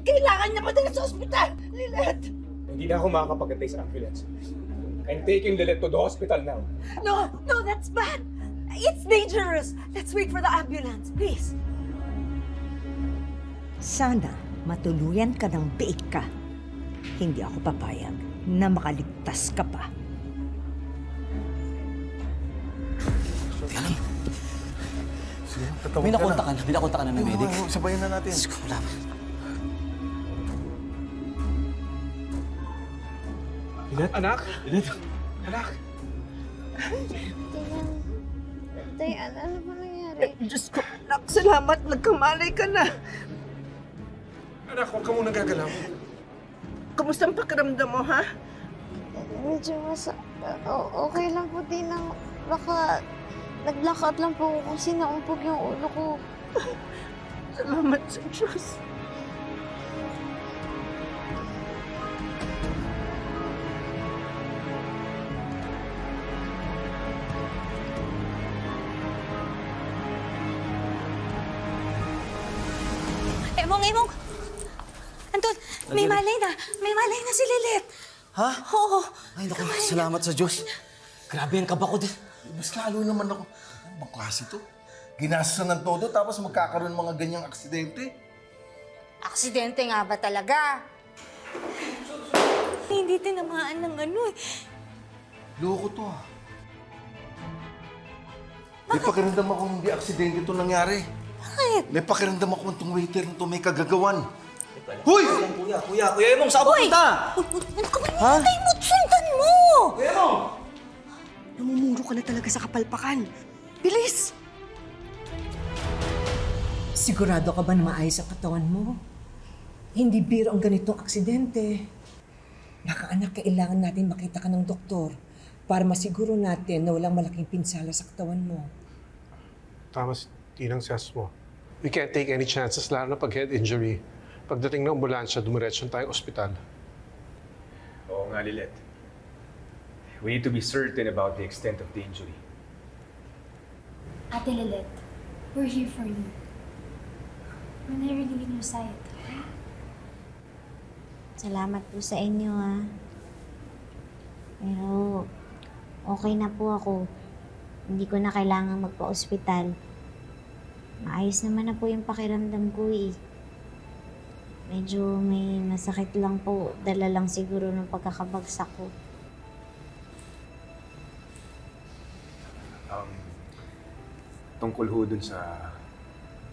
Kailangan niya padala sa ospital! Lilet! Hindi na ako makakapag-antay sa ambulance. I'm taking Lilet to the hospital now. No! No, that's bad! It's dangerous! Let's wait for the ambulance, please! Sana matuluyan ka ng biik ka. Hindi ako papayag na makaligtas ka pa. Teka lang. Sige, tatawag May nakonta ka na. May nakonta ka na ng medic. Oo, sabayan na natin. Diyos ko, wala pa. Lilet? Anak? Lilet? Anak? Tay, ano ba nangyari? Diyos ko, anak, salamat. Nagkamalay ka na. Anak, huwag ka muna gagalaw. Kamusta ang pakiramdam mo, ha? Medyo okay lang po din ang baka nag-blackout lang po ako kasi naumpog yung ulo ko. Salamat sa Diyos. Emong! Anton, may malay na! May malay na si Lilet! Ha? Oo! Ay, naku, salamat sa Diyos. Grabe ang kaba ko din. Mas lalo naman ako. Ano bang klase to? Ginasasan ng todo tapos magkakaroon mga ganyang aksidente. Aksidente nga ba talaga? Hindi tinamaan ng ano eh. Loko to ah. May pakiramdam akong hindi aksidente ito nangyari. Bakit? May pakiramdam akong itong waiter nito may kagagawan. Hoy! Kuya Emong, saan pupunta? Ano ka ba hinihintay mo? Sundan mo! Kuya Emong! Namumuro ka na talaga sa kapalpakan. Bilis! Sigurado ka ba na maayos ang katawan mo? Hindi biro ang ganitong aksidente. Baka anak, kailangan natin makita ka ng doktor para masiguro natin na walang malaking pinsala sa katawan mo. Tama si Tinang Sas mo. We can't take any chances, lalo na pag head injury. Pagdating ng ambulansya, dumiretso tayong ospital. Oo nga, Lilet. We need to be certain about the extent of the injury. Ate Lilet, we're here for you. We're never leaving your side. Salamat po sa inyo, ha. Pero, okay na po ako. Hindi ko na kailangan magpa-ospital. Maayos naman na po yung pakiramdam ko, eh. Medyo may masakit lang po. Dala lang siguro ng pagkakabagsak ko. Tungkol ho dun sa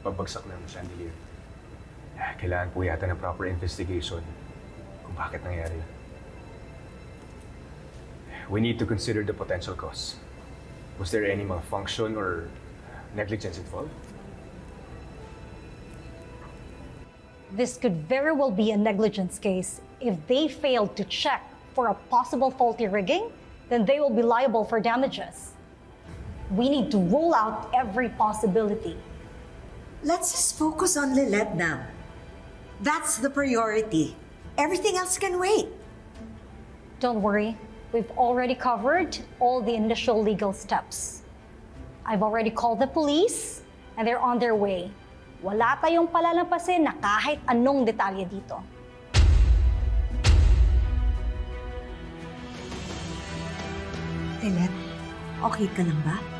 pagbagsak ng chandelier. Kailangan po yata ng proper investigation kung bakit nangyari. We need to consider the potential cause. Was there any malfunction or negligence involved? This could very well be a negligence case. If they failed to check for a possible faulty rigging, then they will be liable for damages. We need to rule out every possibility. Let's just focus on Lilet now. That's the priority. Everything else can wait. Don't worry, we've already covered all the initial legal steps. I've already called the police, and they're on their way. Wala tayong palalampasin na kahit anong detalye dito. Lilet, okay ka lang ba?